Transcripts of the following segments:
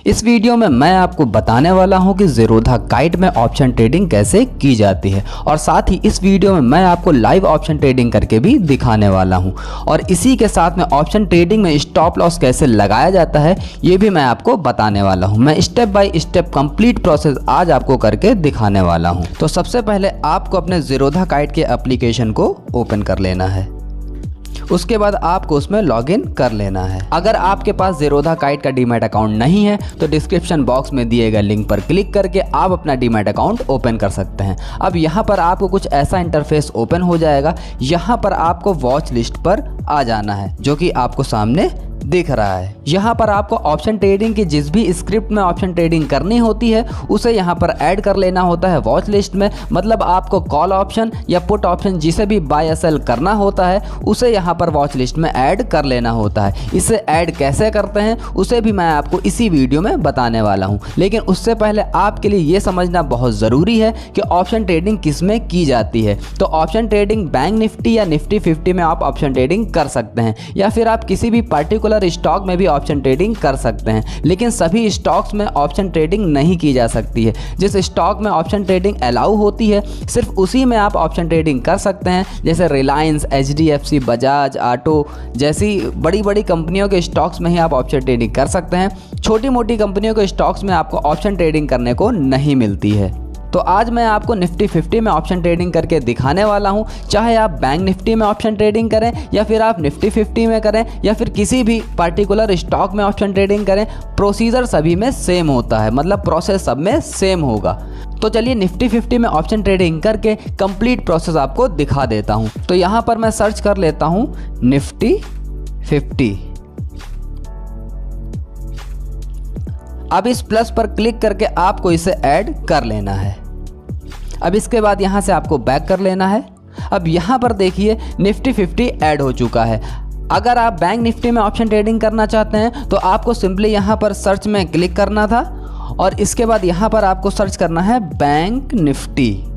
इस वीडियो में मैं आपको बताने वाला हूं कि ज़ीरोधा काइट में ऑप्शन ट्रेडिंग कैसे की जाती है और साथ ही इस वीडियो में मैं आपको लाइव ऑप्शन ट्रेडिंग करके भी दिखाने वाला हूं और इसी के साथ में ऑप्शन ट्रेडिंग में स्टॉप लॉस कैसे लगाया जाता है ये भी मैं आपको बताने वाला हूं। मैं step by step complete process आज आपको करके दिखाने वाला हूं। तो सबसे पहले आपको अपने ज़ीरोधा काइट के एप्लीकेशन को ओपन कर लेना है। उसके बाद आपको उसमें लॉगिन कर लेना है। अगर आपके पास ज़ीरोधा काइट का डीमैट अकाउंट नहीं है तो डिस्क्रिप्शन बॉक्स में दिए गए लिंक पर क्लिक करके आप अपना डीमैट अकाउंट ओपन कर सकते हैं। अब यहाँ पर आपको कुछ ऐसा इंटरफेस ओपन हो जाएगा। यहाँ पर आपको वॉच लिस्ट पर आ जाना है जो कि आपको सामने दिख रहा है। यहाँ पर आपको ऑप्शन ट्रेडिंग की जिस भी स्क्रिप्ट में ऑप्शन ट्रेडिंग करनी होती है उसे यहाँ पर ऐड कर लेना होता है वॉच लिस्ट में। मतलब आपको कॉल ऑप्शन या पुट ऑप्शन जिसे भी बाय या सेल करना होता है उसे यहाँ पर वॉच लिस्ट में ऐड कर लेना होता है। इसे ऐड कैसे करते हैं उसे भी मैं आपको इसी वीडियो में बताने वाला हूँ। लेकिन उससे पहले आपके लिए ये समझना बहुत ज़रूरी है कि ऑप्शन ट्रेडिंग किस में की जाती है। तो ऑप्शन ट्रेडिंग बैंक निफ्टी या निफ्टी 50 में आप ऑप्शन ट्रेडिंग कर सकते हैं या फिर आप किसी भी पार्टिकुलर स्टॉक में भी ऑप्शन ट्रेडिंग कर सकते हैं। लेकिन सभी स्टॉक्स में ऑप्शन ट्रेडिंग नहीं की जा सकती है। जिस स्टॉक में ऑप्शन ट्रेडिंग अलाउ होती है सिर्फ उसी में आप ऑप्शन ट्रेडिंग कर सकते हैं। जैसे रिलायंस, HDFC, बजाज ऑटो जैसी बड़ी बड़ी कंपनियों के स्टॉक्स में ही आप ऑप्शन ट्रेडिंग कर सकते हैं। छोटी मोटी कंपनियों के स्टॉक्स में आपको ऑप्शन ट्रेडिंग करने को नहीं मिलती है। तो आज मैं आपको निफ्टी 50 में ऑप्शन ट्रेडिंग करके दिखाने वाला हूं। चाहे आप बैंक निफ्टी में ऑप्शन ट्रेडिंग करें या फिर आप निफ्टी 50 में करें या फिर किसी भी पार्टिकुलर स्टॉक में ऑप्शन ट्रेडिंग करें, प्रोसीजर सभी में सेम होता है। मतलब प्रोसेस सब में सेम होगा। तो चलिए निफ्टी 50 में ऑप्शन ट्रेडिंग करके कंप्लीट प्रोसेस आपको दिखा देता हूँ। तो यहाँ पर मैं सर्च कर लेता हूँ निफ्टी 50। अब इस प्लस पर क्लिक करके आपको इसे ऐड कर लेना है। अब इसके बाद यहाँ से आपको बैक कर लेना है। अब यहाँ पर देखिए निफ्टी 50 ऐड हो चुका है। अगर आप बैंक निफ्टी में ऑप्शन ट्रेडिंग करना चाहते हैं तो आपको सिंपली यहाँ पर सर्च में क्लिक करना था और इसके बाद यहाँ पर आपको सर्च करना है बैंक निफ्टी।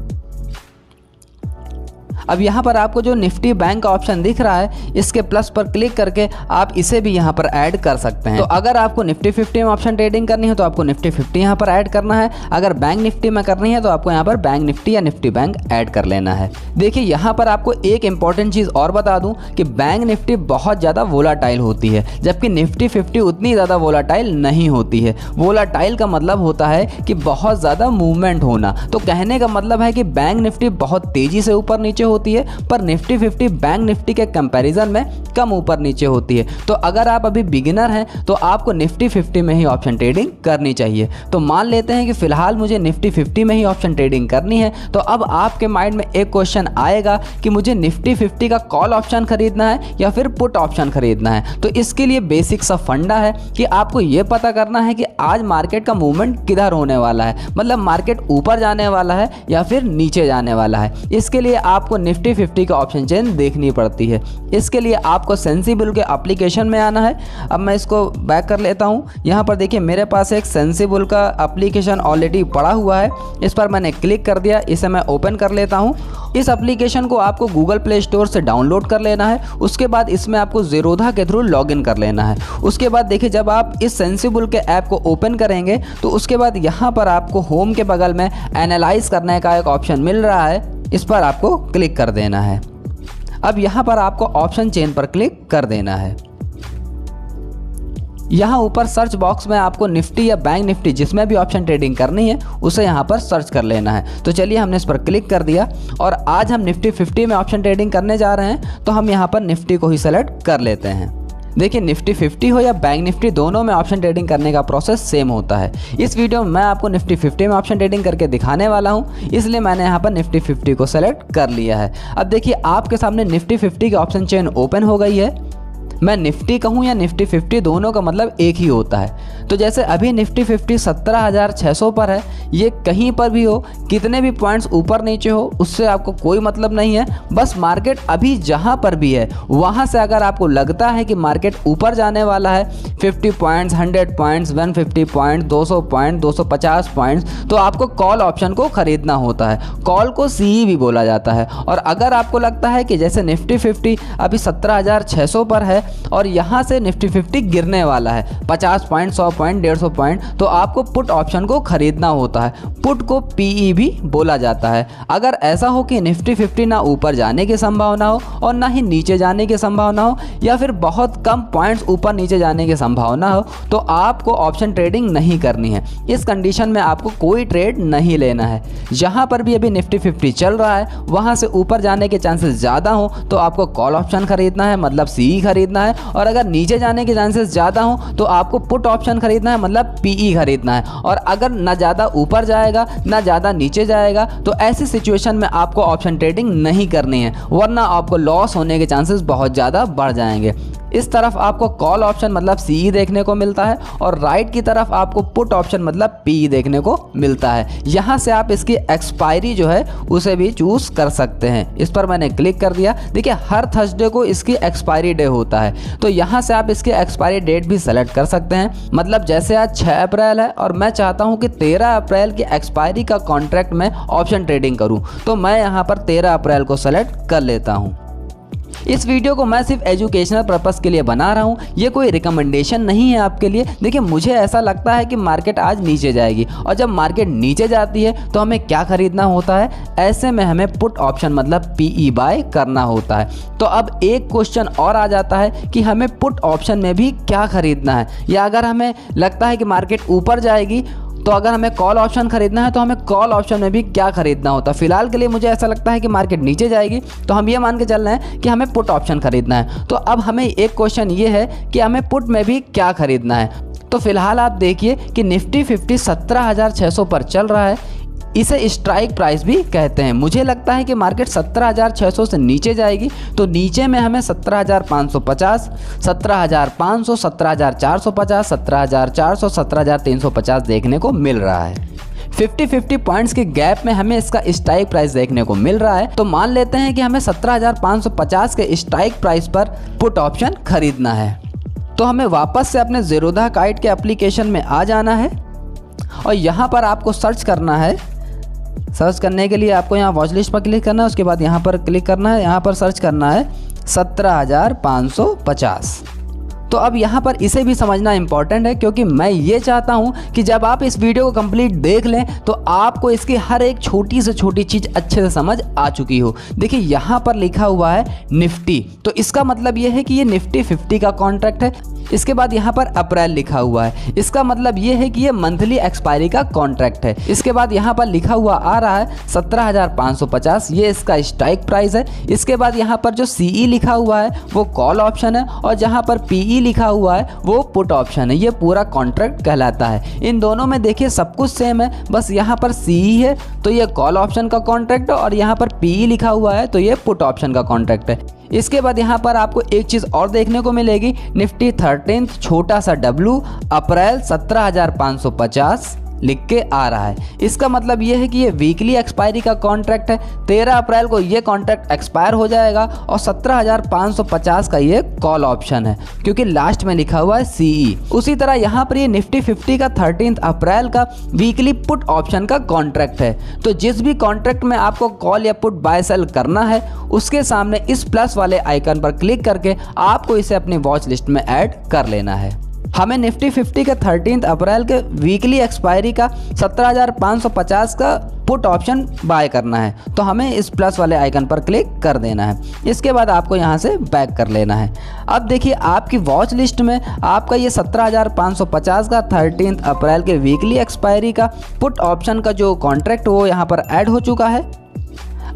अब यहाँ पर आपको जो निफ्टी बैंक का ऑप्शन दिख रहा है इसके प्लस पर क्लिक करके आप इसे भी यहाँ पर ऐड कर सकते हैं। तो अगर आपको निफ्टी 50 में ऑप्शन ट्रेडिंग करनी है तो आपको निफ्टी 50 यहाँ पर ऐड करना है। अगर बैंक निफ्टी में करनी है तो आपको यहाँ पर बैंक निफ्टी या निफ्टी बैंक ऐड कर लेना है। देखिए यहाँ पर आपको एक इंपॉर्टेंट चीज़ और बता दूँ कि बैंक निफ्टी बहुत ज़्यादा वोलाटाइल होती है जबकि निफ्टी 50 उतनी ज़्यादा वोलाटाइल नहीं होती है। वोलाटाइल का मतलब होता है कि बहुत ज़्यादा मूवमेंट होना। तो कहने का मतलब है कि बैंक निफ्टी बहुत तेज़ी से ऊपर नीचे होती है पर निफ्टी 50 बैंक निफ्टी के कंपैरिजन में कम ऊपर नीचे होती है। तो अगर आप अभी बिगिनर हैं तो आपको निफ्टी 50 में ही ऑप्शन ट्रेडिंग करनी चाहिए। तो मान लेते हैं कि फिलहाल मुझे निफ्टी 50 में ही ऑप्शन ट्रेडिंग करनी है। तो अब आपके माइंड में एक क्वेश्चन आएगा कि मुझे निफ्टी 50 का कॉल ऑप्शन खरीदना है या फिर पुट ऑप्शन खरीदना है। तो इसके लिए बेसिक सा फंडा है कि आपको यह पता करना है कि आज मार्केट का मूवमेंट किधर होने वाला है। मतलब मार्केट ऊपर जाने वाला है या फिर नीचे जाने वाला है। इसके लिए आपको निफ्टी 50 का ऑप्शन चेन देखनी पड़ती है। इसके लिए आपको सेंसिबल के एप्लीकेशन में आना है। अब मैं इसको बैक कर लेता हूं। यहाँ पर देखिए मेरे पास एक सेंसिबल का एप्लीकेशन ऑलरेडी पड़ा हुआ है। इस पर मैंने क्लिक कर दिया। इसे मैं ओपन कर लेता हूं। इस एप्लीकेशन को आपको गूगल प्ले स्टोर से डाउनलोड कर लेना है। उसके बाद इसमें आपको ज़ीरोधा के थ्रू लॉगिन कर लेना है। उसके बाद देखिए जब आप इस सेंसिबल के ऐप को ओपन करेंगे तो उसके बाद यहाँ पर आपको होम के बगल में एनालाइज करने का एक ऑप्शन मिल रहा है। इस पर आपको क्लिक कर देना है। अब यहाँ पर आपको ऑप्शन चेन पर क्लिक कर देना है। यहाँ ऊपर सर्च बॉक्स में आपको निफ्टी या बैंक निफ्टी जिसमें भी ऑप्शन ट्रेडिंग करनी है उसे यहाँ पर सर्च कर लेना है। तो चलिए हमने इस पर क्लिक कर दिया और आज हम निफ्टी 50 में ऑप्शन ट्रेडिंग करने जा रहे हैं तो हम यहाँ पर निफ्टी को ही सेलेक्ट कर लेते हैं। देखिए निफ्टी 50 हो या बैंक निफ्टी दोनों में ऑप्शन ट्रेडिंग करने का प्रोसेस सेम होता है। इस वीडियो में मैं आपको निफ्टी 50 में ऑप्शन ट्रेडिंग करके दिखाने वाला हूं, इसलिए मैंने यहाँ पर निफ्टी 50 को सेलेक्ट कर लिया है। अब देखिए आपके सामने निफ्टी 50 की ऑप्शन चेन ओपन हो गई है। मैं निफ्टी कहूँ या निफ्टी 50 दोनों का मतलब एक ही होता है। तो जैसे अभी निफ्टी 50 17,600 पर है, ये कहीं पर भी हो, कितने भी पॉइंट्स ऊपर नीचे हो, उससे आपको कोई मतलब नहीं है। बस मार्केट अभी जहाँ पर भी है वहाँ से अगर आपको लगता है कि मार्केट ऊपर जाने वाला है 50 points, 100 points, 150 point, 200 point, 250 points, तो आपको कॉल ऑप्शन को खरीदना होता है। कॉल को CE भी बोला जाता है। और अगर आपको लगता है कि जैसे निफ्टी 50 अभी 17,600 पर है और यहाँ से निफ्टी 50 गिरने वाला है 50 पॉइंट, 100 पॉइंट, 150 पॉइंट, तो आपको पुट ऑप्शन को खरीदना होता है। पुट को पीई भी बोला जाता है। अगर ऐसा हो कि निफ्टी 50 ना ऊपर जाने की संभावना हो और ना ही नीचे जाने की संभावना हो, या फिर बहुत कम पॉइंट्स ऊपर नीचे जाने की संभावना हो, तो आपको ऑप्शन ट्रेडिंग नहीं करनी है। इस कंडीशन में आपको कोई ट्रेड नहीं लेना है। जहां पर भी अभी निफ्टी 50 चल रहा है वहां से ऊपर जाने के चांसेस ज़्यादा हो तो आपको कॉल ऑप्शन खरीदना है, मतलब सीई खरीदना है, और अगर नीचे जाने के चांसेस ज़्यादा हो तो आपको पुट ऑप्शन खरीदना है, मतलब पीई खरीदना है। और अगर ना ज़्यादा ऊपर जाएगा ना ज़्यादा नीचे जाएगा तो ऐसी सिचुएशन में आपको ऑप्शन ट्रेडिंग नहीं करनी है, वरना आपको लॉस होने के चांसेस बहुत ज़्यादा बढ़ जाएंगे। इस तरफ आपको कॉल ऑप्शन मतलब सीई देखने को मिलता है और राइट की तरफ आपको पुट ऑप्शन मतलब पीई देखने को मिलता है। यहाँ से आप इसकी एक्सपायरी जो है उसे भी चूज़ कर सकते हैं। इस पर मैंने क्लिक कर दिया। देखिए हर थर्सडे को इसकी एक्सपायरी डे होता है, तो यहाँ से आप इसकी एक्सपायरी डेट भी सेलेक्ट कर सकते हैं। मतलब जैसे आज 6 अप्रैल है और मैं चाहता हूँ कि 13 अप्रैल की एक्सपायरी का कॉन्ट्रैक्ट में ऑप्शन ट्रेडिंग करूँ, तो मैं यहाँ पर 13 अप्रैल को सेलेक्ट कर लेता हूँ। इस वीडियो को मैं सिर्फ एजुकेशनल पर्पस के लिए बना रहा हूँ, ये कोई रिकमेंडेशन नहीं है आपके लिए। देखिए मुझे ऐसा लगता है कि मार्केट आज नीचे जाएगी, और जब मार्केट नीचे जाती है तो हमें क्या खरीदना होता है, ऐसे में हमें पुट ऑप्शन मतलब पीई बाय करना होता है। तो अब एक क्वेश्चन और आ जाता है कि हमें पुट ऑप्शन में भी क्या खरीदना है, या अगर हमें लगता है कि मार्केट ऊपर जाएगी तो अगर हमें कॉल ऑप्शन खरीदना है तो हमें कॉल ऑप्शन में भी क्या खरीदना होता है। फिलहाल के लिए मुझे ऐसा लगता है कि मार्केट नीचे जाएगी तो हम ये मान के चल रहे हैं कि हमें पुट ऑप्शन खरीदना है। तो अब हमें एक क्वेश्चन ये है कि हमें पुट में भी क्या खरीदना है। तो फिलहाल आप देखिए कि निफ्टी 50 17,600 पर चल रहा है। इसे स्ट्राइक प्राइस भी कहते हैं। मुझे लगता है कि मार्केट 17,600 से नीचे जाएगी, तो नीचे में हमें 17,550, 17,500, 17,450, 17,400, 17,350 देखने को मिल रहा है। 50-50 पॉइंट्स के गैप में हमें इसका स्ट्राइक प्राइस देखने को मिल रहा है। तो मान लेते हैं कि हमें 17,550 के स्ट्राइक प्राइस पर पुट ऑप्शन खरीदना है। तो हमें वापस से अपने ज़ीरोधा काइट के एप्लीकेशन में आ जाना है और यहाँ पर आपको सर्च करना है। सर्च करने के लिए आपको यहाँ वॉच लिस्ट पर क्लिक करना है, उसके बाद यहाँ पर क्लिक करना है, यहाँ पर सर्च करना है 17,550। तो अब यहाँ पर इसे भी समझना इंपॉर्टेंट है, क्योंकि मैं ये चाहता हूँ कि जब आप इस वीडियो को कंप्लीट देख लें तो आपको इसकी हर एक छोटी से छोटी चीज़ अच्छे से समझ आ चुकी हो। देखिए यहाँ पर लिखा हुआ है निफ्टी, तो इसका मतलब ये है कि ये निफ्टी 50 का कॉन्ट्रैक्ट है। इसके बाद यहाँ पर अप्रैल लिखा हुआ है, इसका मतलब ये है कि ये मंथली एक्सपायरी का कॉन्ट्रैक्ट है। इसके बाद यहाँ पर लिखा हुआ आ रहा है 17,550, ये इसका स्ट्राइक प्राइस है। इसके बाद यहाँ पर जो सीई लिखा हुआ है वो कॉल ऑप्शन है, और जहाँ पर पीई लिखा हुआ है वो पुट ऑप्शन है। ये पूरा कॉन्ट्रैक्ट कहलाता है। इन दोनों में देखिए सब कुछ सेम है, बस यहाँ पर सीई है तो ये कॉल ऑप्शन का कॉन्ट्रैक्ट है, और यहाँ पर पीई लिखा हुआ है तो ये पुट ऑप्शन का कॉन्ट्रैक्ट है। इसके बाद यहाँ पर आपको एक चीज़ और देखने को मिलेगी, निफ्टी 13 छोटा सा डब्लू अप्रैल 17,550 लिख के आ रहा है। इसका मतलब ये है कि ये वीकली एक्सपायरी का कॉन्ट्रैक्ट है। 13 अप्रैल को ये कॉन्ट्रैक्ट एक्सपायर हो जाएगा, और 17,550 का ये कॉल ऑप्शन है, क्योंकि लास्ट में लिखा हुआ है सीई। उसी तरह यहाँ पर ये निफ्टी 50 का 13 अप्रैल का वीकली पुट ऑप्शन का कॉन्ट्रैक्ट है। तो जिस भी कॉन्ट्रैक्ट में आपको कॉल या पुट बाय सेल करना है उसके सामने इस प्लस वाले आइकन पर क्लिक करके आपको इसे अपनी वॉच लिस्ट में ऐड कर लेना है। हमें निफ्टी 50 के 13 अप्रैल के वीकली एक्सपायरी का 17,550 का पुट ऑप्शन बाय करना है, तो हमें इस प्लस वाले आइकन पर क्लिक कर देना है। इसके बाद आपको यहाँ से बैक कर लेना है। अब देखिए आपकी वॉच लिस्ट में आपका ये 17,550 का 13 अप्रैल के वीकली एक्सपायरी का पुट ऑप्शन का जो कॉन्ट्रैक्ट वो यहाँ पर ऐड हो चुका है।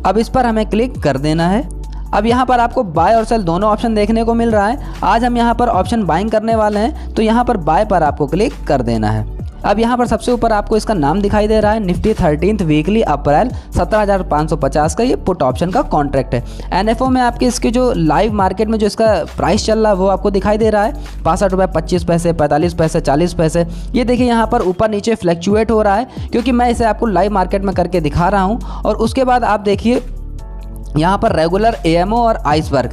अब इस पर हमें क्लिक कर देना है। अब यहाँ पर आपको बाय और सेल दोनों ऑप्शन देखने को मिल रहा है। आज हम यहाँ पर ऑप्शन बाइंग करने वाले हैं, तो यहाँ पर बाय पर आपको क्लिक कर देना है। अब यहाँ पर सबसे ऊपर आपको इसका नाम दिखाई दे रहा है, निफ्टी 13 वीकली अप्रैल 17,550 का ये पुट ऑप्शन का कॉन्ट्रैक्ट है। एनएफओ में आपके इसके जो लाइव मार्केट में जो इसका प्राइस चल रहा है वो आपको दिखाई दे रहा है 65 रुपये 25 पैसे, 45 पैसे, 40 पैसे। ये देखिए यहाँ पर ऊपर नीचे फ्लैक्चुएट हो रहा है, क्योंकि मैं इसे आपको लाइव मार्केट में करके दिखा रहा हूँ। और उसके बाद आप देखिए यहाँ पर रेगुलर एएमओ और आइसबर्ग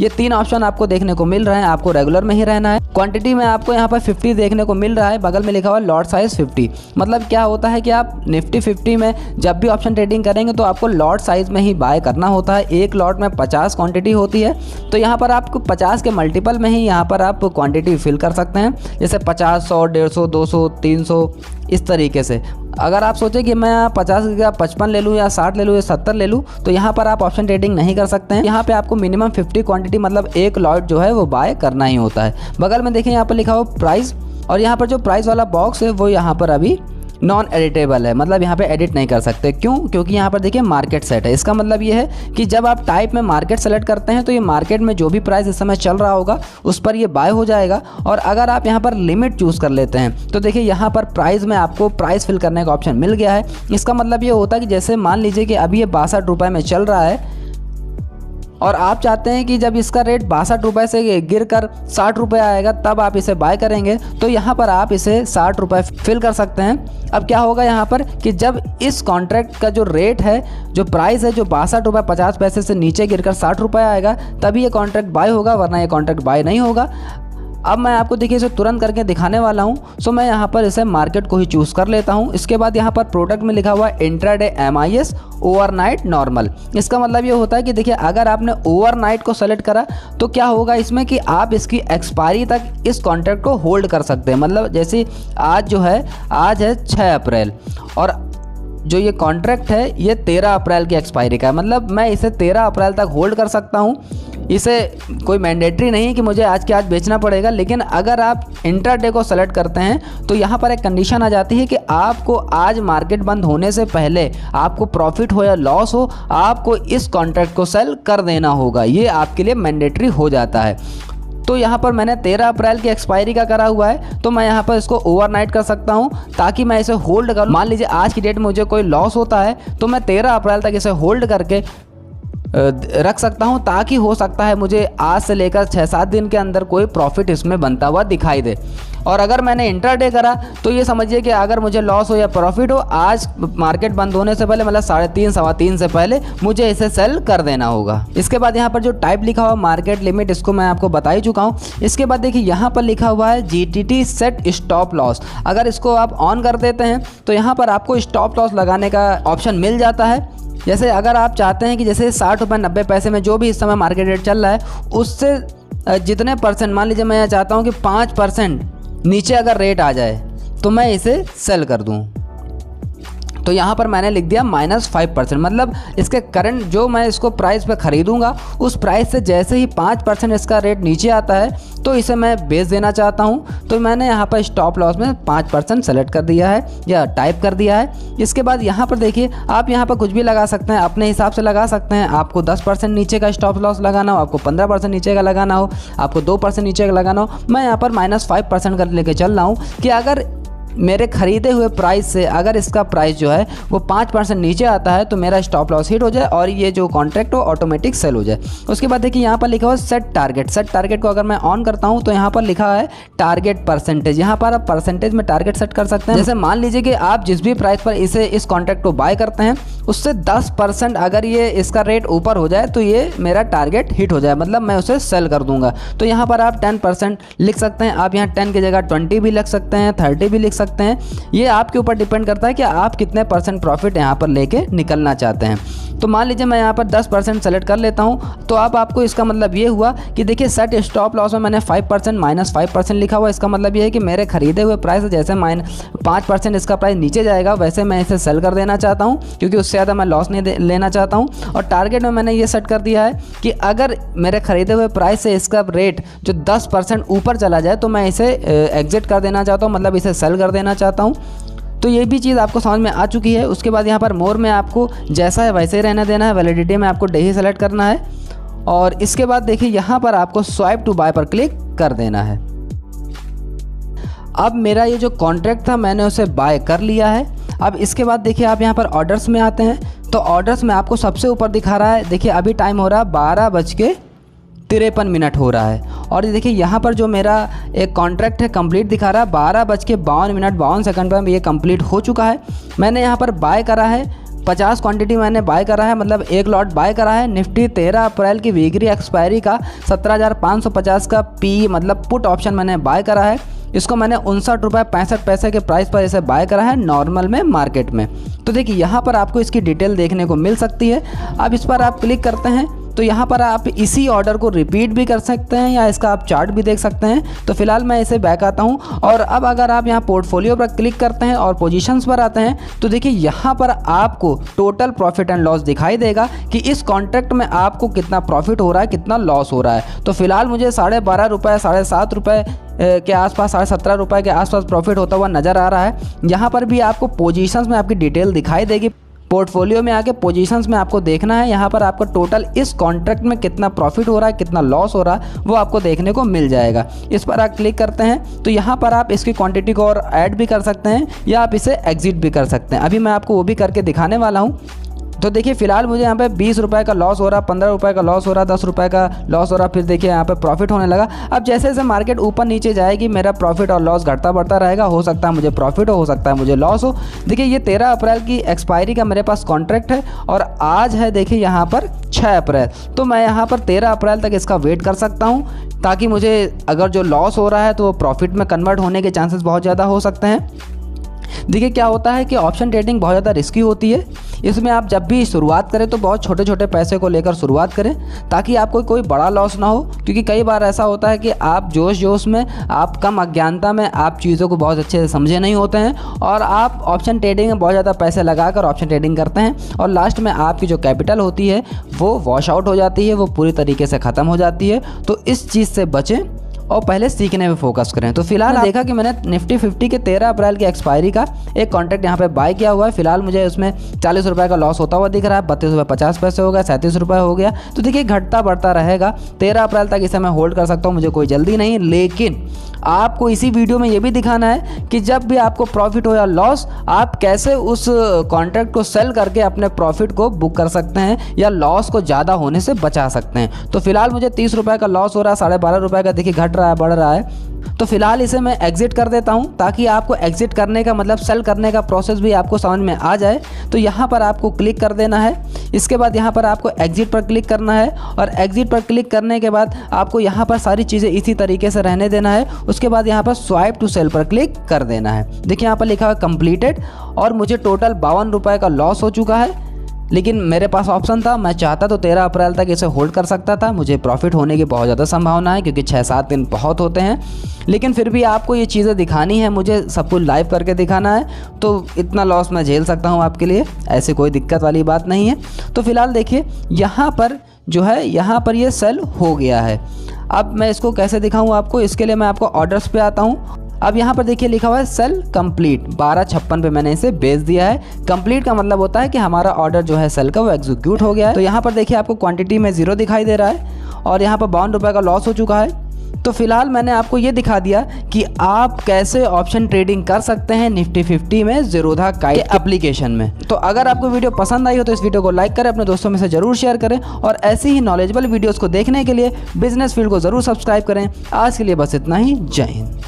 ये 3 ऑप्शन आपको देखने को मिल रहे हैं, आपको रेगुलर में ही रहना है। क्वांटिटी में आपको यहाँ पर 50 देखने को मिल रहा है, बगल में लिखा हुआ लॉट साइज 50। मतलब क्या होता है कि आप निफ्टी 50 में जब भी ऑप्शन ट्रेडिंग करेंगे तो आपको लॉट साइज में ही बाय करना होता है। एक लॉट में 50 क्वांटिटी होती है, तो यहाँ पर आपको 50 के मल्टीपल में ही यहाँ पर आप क्वांटिटी फिल कर सकते हैं, जैसे 50, 100, 150, 200, 300 इस तरीके से। अगर आप सोचें कि मैं 50 की 55 ले लूँ या 60 ले लूँ या 70 ले लूँ, तो यहाँ पर आप ऑप्शन ट्रेडिंग नहीं कर सकते हैं। यहाँ पे आपको मिनिमम 50 क्वांटिटी मतलब एक लॉट जो है वो बाय करना ही होता है। बगल में देखें यहाँ पर लिखा हुआ प्राइस, और यहाँ पर जो प्राइस वाला बॉक्स है वो यहाँ पर अभी नॉन एडिटेबल है, मतलब यहाँ पे एडिट नहीं कर सकते। क्यों? क्योंकि यहाँ पर देखिए मार्केट सेट है। इसका मतलब ये है कि जब आप टाइप में मार्केट सेलेक्ट करते हैं तो ये मार्केट में जो भी प्राइस इस समय चल रहा होगा उस पर ये बाय हो जाएगा। और अगर आप यहाँ पर लिमिट चूज़ कर लेते हैं तो देखिए यहाँ पर प्राइस में आपको प्राइस फिल करने का ऑप्शन मिल गया है। इसका मतलब ये होता है कि जैसे मान लीजिए कि अभी ये 62 रुपये में चल रहा है और आप चाहते हैं कि जब इसका रेट 62 रुपये से गिर कर 60 रुपये आएगा तब आप इसे बाय करेंगे, तो यहाँ पर आप इसे 60 रुपये फिल कर सकते हैं। अब क्या होगा यहाँ पर कि जब इस कॉन्ट्रैक्ट का जो रेट है, जो प्राइस है, जो 62 रुपये 50 पैसे से नीचे गिरकर 60 रुपये आएगा तभी ये कॉन्ट्रैक्ट बाय होगा, वरना ये कॉन्ट्रैक्ट बाय नहीं होगा। अब मैं आपको देखिए इसे तुरंत करके दिखाने वाला हूं। सो मैं यहाँ पर इसे मार्केट को ही चूज़ कर लेता हूं। इसके बाद यहाँ पर प्रोडक्ट में लिखा हुआ है इंट्राडे MIS ओवरनाइट नॉर्मल। इसका मतलब ये होता है कि देखिए अगर आपने ओवरनाइट को सेलेक्ट करा तो क्या होगा इसमें कि आप इसकी एक्सपायरी तक इस कॉन्ट्रैक्ट को होल्ड कर सकते हैं। मतलब जैसे आज है 6 अप्रैल और जो ये कॉन्ट्रैक्ट है ये 13 अप्रैल की एक्सपायरी का है, मतलब मैं इसे 13 अप्रैल तक होल्ड कर सकता हूँ। इसे कोई मैंडेटरी नहीं है कि मुझे आज के आज बेचना पड़ेगा, लेकिन अगर आप इंट्राडे को सेलेक्ट करते हैं तो यहाँ पर एक कंडीशन आ जाती है कि आपको आज मार्केट बंद होने से पहले आपको प्रॉफिट हो या लॉस हो, आपको इस कॉन्ट्रैक्ट को सेल कर देना होगा। ये आपके लिए मैंडेटरी हो जाता है। तो यहाँ पर मैंने 13 अप्रैल की एक्सपायरी का करा हुआ है, तो मैं यहाँ पर इसको ओवरनाइट कर सकता हूँ ताकि मैं इसे होल्ड करूँ। मान लीजिए आज की डेट में मुझे कोई लॉस होता है तो मैं 13 अप्रैल तक इसे होल्ड करके रख सकता हूं, ताकि हो सकता है मुझे आज से लेकर 6-7 दिन के अंदर कोई प्रॉफिट इसमें बनता हुआ दिखाई दे। और अगर मैंने इंट्राडे करा तो ये समझिए कि अगर मुझे लॉस हो या प्रॉफिट हो, आज मार्केट बंद होने से पहले मतलब 3:30 सवा 3 से पहले मुझे इसे सेल कर देना होगा। इसके बाद यहाँ पर जो टाइप लिखा हुआ मार्केट लिमिट, इसको मैं आपको बता ही चुका हूँ। इसके बाद देखिए यहाँ पर लिखा हुआ है GTT सेट स्टॉप लॉस। अगर इसको आप ऑन कर देते हैं तो यहाँ पर आपको स्टॉप लॉस लगाने का ऑप्शन मिल जाता है। जैसे अगर आप चाहते हैं कि जैसे 60 रुपये 90 पैसे में जो भी इस समय मार्केट रेट चल रहा है उससे जितने परसेंट, मान लीजिए मैं यहाँ चाहता हूँ कि 5% नीचे अगर रेट आ जाए तो मैं इसे सेल कर दूँ, तो यहाँ पर मैंने लिख दिया -5%। मतलब इसके करंट जो मैं इसको प्राइस पे ख़रीदूँगा उस प्राइस से जैसे ही 5% इसका रेट नीचे आता है तो इसे मैं बेच देना चाहता हूँ। तो मैंने यहाँ पर स्टॉप लॉस में 5% सेलेक्ट कर दिया है या टाइप कर दिया है। इसके बाद यहाँ पर देखिए आप यहाँ पर कुछ भी लगा सकते हैं, अपने हिसाब से लगा सकते हैं। आपको 10% नीचे का स्टॉप लॉस लगाना हो, आपको 15% नीचे का लगाना हो, आपको 2% नीचे का लगाना हो। मैं यहाँ पर -5% कर लेके चल रहा हूँ कि अगर मेरे ख़रीदे हुए प्राइस से अगर इसका प्राइस जो है वो 5% नीचे आता है तो मेरा स्टॉप लॉस हिट हो जाए और ये जो कॉन्ट्रैक्ट हो ऑटोमेटिक सेल हो जाए। उसके बाद देखिए यहाँ पर लिखा हुआ सेट टारगेट। सेट टारगेट को अगर मैं ऑन करता हूँ तो यहाँ पर लिखा है टारगेट परसेंटेज। यहाँ पर आप परसेंटेज में टारगेट सेट कर सकते हैं। जैसे मान लीजिए कि आप जिस भी प्राइस पर इस कॉन्ट्रैक्ट को बाय करते हैं उससे 10% अगर ये इसका रेट ऊपर हो जाए तो ये मेरा टारगेट हिट हो जाए, मतलब मैं उसे सेल कर दूंगा। तो यहाँ पर आप 10% लिख सकते हैं। आप यहाँ 10 की जगह 20 भी लिख सकते हैं, 30 भी लिख सकते हैं। ये आपके ऊपर डिपेंड करता है कि आप कितने % प्रॉफिट यहाँ पर लेके निकलना चाहते हैं। तो मान लीजिए मैं यहाँ पर 10% सेलेक्ट कर लेता हूँ, तो अब आपको इसका मतलब ये हुआ कि देखिए सेट स्टॉप लॉस में मैंने 5% -5% लिखा हुआ। इसका मतलब ये है कि मेरे खरीदे हुए प्राइस जैसे -5% इसका प्राइस नीचे जाएगा वैसे मैं इसे सेल कर देना चाहता हूँ, क्योंकि उससे ज़्यादा मैं लॉस नहीं लेना चाहता हूँ। और टारगेट में मैंने ये सेट कर दिया है कि अगर मेरे खरीदे हुए प्राइस से इसका रेट जो 10% ऊपर चला जाए तो मैं इसे एग्जिट कर देना चाहता हूँ, मतलब इसे सेल कर देना चाहता हूँ। तो ये भी चीज़ आपको समझ में आ चुकी है। उसके बाद यहाँ पर मोर में आपको जैसा है वैसे ही रहने देना है, वैलिडिटी में आपको डे ही सेलेक्ट करना है और इसके बाद देखिए यहाँ पर आपको स्वाइप टू बाय पर क्लिक कर देना है। अब मेरा ये जो कॉन्ट्रैक्ट था मैंने उसे बाय कर लिया है। अब इसके बाद देखिए आप यहाँ पर ऑर्डर्स में आते हैं, तो ऑर्डर्स में आपको सबसे ऊपर दिखा रहा है, देखिए अभी टाइम हो रहा है 12:53 हो रहा है और देखिए यहाँ पर जो मेरा एक कॉन्ट्रैक्ट है कंप्लीट दिखा रहा है 12:52 पर ये कंप्लीट हो चुका है। मैंने यहाँ पर बाय करा है 50 क्वांटिटी मैंने बाय करा है, मतलब एक लॉट बाय करा है। निफ्टी 13 अप्रैल की वीकली एक्सपायरी का 17,550 का पी मतलब पुट ऑप्शन मैंने बाय करा है। इसको मैंने 59 रुपये 65 पैसे के प्राइस पर इसे बाय करा है नॉर्मल में मार्केट में। तो देखिए यहाँ पर आपको इसकी डिटेल देखने को मिल सकती है। अब इस पर आप क्लिक करते हैं तो यहाँ पर आप इसी ऑर्डर को रिपीट भी कर सकते हैं या इसका आप चार्ट भी देख सकते हैं। तो फिलहाल मैं इसे बैक आता हूँ और अब अगर आप यहाँ पोर्टफोलियो पर क्लिक करते हैं और पोजीशंस पर आते हैं तो देखिए यहाँ पर आपको टोटल प्रॉफिट एंड लॉस दिखाई देगा कि इस कॉन्ट्रैक्ट में आपको कितना प्रॉफिट हो रहा है, कितना लॉस हो रहा है। तो फिलहाल मुझे 12.5 रुपये 7.5 रुपये के आसपास 17.5 रुपये के आसपास प्रॉफिट होता हुआ नज़र आ रहा है। यहाँ पर भी आपको पोजीशंस में आपकी डिटेल दिखाई देगी। पोर्टफोलियो में आके पोजीशंस में आपको देखना है, यहाँ पर आपको टोटल इस कॉन्ट्रैक्ट में कितना प्रॉफिट हो रहा है, कितना लॉस हो रहा है, वो आपको देखने को मिल जाएगा। इस पर आप क्लिक करते हैं तो यहाँ पर आप इसकी क्वांटिटी को और ऐड भी कर सकते हैं या आप इसे एग्जिट भी कर सकते हैं। अभी मैं आपको वो भी करके दिखाने वाला हूँ। तो देखिए फिलहाल मुझे यहाँ पे 20 रुपये का लॉस हो रहा, 15 रुपये का लॉस हो रहा, 10 रुपये का लॉस हो रहा, फिर देखिए यहाँ पे प्रॉफिट होने लगा। अब जैसे जैसे मार्केट ऊपर नीचे जाएगी मेरा प्रॉफिट और लॉस घटता बढ़ता रहेगा। हो सकता है मुझे प्रॉफिट हो सकता है मुझे लॉस हो। देखिए ये 13 अप्रैल की एक्सपायरी का मेरे पास कॉन्ट्रैक्ट है और आज है देखिए यहाँ पर 6 अप्रैल। तो मैं यहाँ पर 13 अप्रैल तक इसका वेट कर सकता हूँ ताकि मुझे अगर जो लॉस हो रहा है तो वो प्रॉफिट में कन्वर्ट होने के चांसेस बहुत ज़्यादा हो सकते हैं। देखिए क्या होता है कि ऑप्शन ट्रेडिंग बहुत ज़्यादा रिस्की होती है। इसमें आप जब भी शुरुआत करें तो बहुत छोटे छोटे पैसे को लेकर शुरुआत करें ताकि आपको कोई बड़ा लॉस ना हो, क्योंकि कई बार ऐसा होता है कि आप जोश में, आप कम अज्ञानता में आप चीज़ों को बहुत अच्छे से समझे नहीं होते हैं और आप ऑप्शन ट्रेडिंग में बहुत ज़्यादा पैसे लगाकर ऑप्शन ट्रेडिंग करते हैं और लास्ट में आपकी जो कैपिटल होती है वो वॉश आउट हो जाती है, वो पूरी तरीके से ख़त्म हो जाती है। तो इस चीज़ से बचें और पहले सीखने में फोकस करें। तो फिलहाल देखा कि मैंने निफ्टी 50 के 13 अप्रैल की एक्सपायरी का एक कॉन्ट्रैक्ट यहाँ पे बाय किया हुआ है। फिलहाल मुझे उसमें 40 रुपये का लॉस होता हुआ दिख रहा है। 32 रुपये 50 पैसे हो गया, 37 रुपये हो गया। तो देखिए घटता बढ़ता रहेगा। 13 अप्रैल तक इसे मैं होल्ड कर सकता हूँ, मुझे कोई जल्दी नहीं। लेकिन आपको इसी वीडियो में ये भी दिखाना है कि जब भी आपको प्रॉफिट हो या लॉस, आप कैसे उस कॉन्ट्रैक्ट को सेल करके अपने प्रॉफिट को बुक कर सकते हैं या लॉस को ज़्यादा होने से बचा सकते हैं। तो फिलहाल मुझे 30 रुपये का लॉस हो रहा है, 12.5 रुपये का देखिए घट रहा है, बढ़ रहा है। तो फिलहाल इसे मैं एग्जिट कर देता हूं ताकि आपको एग्जिट करने का मतलब सेल करने का प्रोसेस भी आपको समझ में आ जाए। तो यहाँ पर आपको क्लिक कर देना है। इसके बाद यहाँ पर आपको एग्जिट पर क्लिक करना है और एग्जिट पर क्लिक करने के बाद आपको यहाँ पर सारी चीज़ें इसी तरीके से रहने देना है। उसके बाद यहाँ पर स्वाइप टू सेल पर क्लिक कर देना है। देखिए यहाँ पर लिखा हुआ कंप्लीटेड और मुझे टोटल 52 रुपये का लॉस हो चुका है। लेकिन मेरे पास ऑप्शन था, मैं चाहता तो 13 अप्रैल तक इसे होल्ड कर सकता था। मुझे प्रॉफिट होने की बहुत ज़्यादा संभावना है क्योंकि 6-7 दिन बहुत होते हैं। लेकिन फिर भी आपको ये चीज़ें दिखानी है, मुझे सब कुछ लाइव करके दिखाना है, तो इतना लॉस मैं झेल सकता हूँ आपके लिए, ऐसी कोई दिक्कत वाली बात नहीं है। तो फिलहाल देखिए यहाँ पर जो है, यहाँ पर ये सेल हो गया है। अब मैं इसको कैसे दिखाऊँ आपको, इसके लिए मैं आपको ऑर्डर्स पे आता हूँ। अब यहाँ पर देखिए लिखा हुआ है सेल कंप्लीट, 12.56 पे मैंने इसे बेच दिया है। कंप्लीट का मतलब होता है कि हमारा ऑर्डर जो है सेल का वो एग्जीक्यूट हो गया है। तो यहाँ पर देखिए आपको क्वांटिटी में 0 दिखाई दे रहा है और यहाँ पर 52 रुपये का लॉस हो चुका है। तो फिलहाल मैंने आपको ये दिखा दिया कि आप कैसे ऑप्शन ट्रेडिंग कर सकते हैं निफ्टी 50 में ज़ीरोधा काइट एप्लीकेशन में। तो अगर आपको वीडियो पसंद आई हो तो इस वीडियो को लाइक करें, अपने दोस्तों में से ज़रूर शेयर करें और ऐसी ही नॉलेजेबल वीडियोज़ को देखने के लिए बिजनेस फील्ड को ज़रूर सब्सक्राइब करें। आज के लिए बस इतना ही। जय हिंद।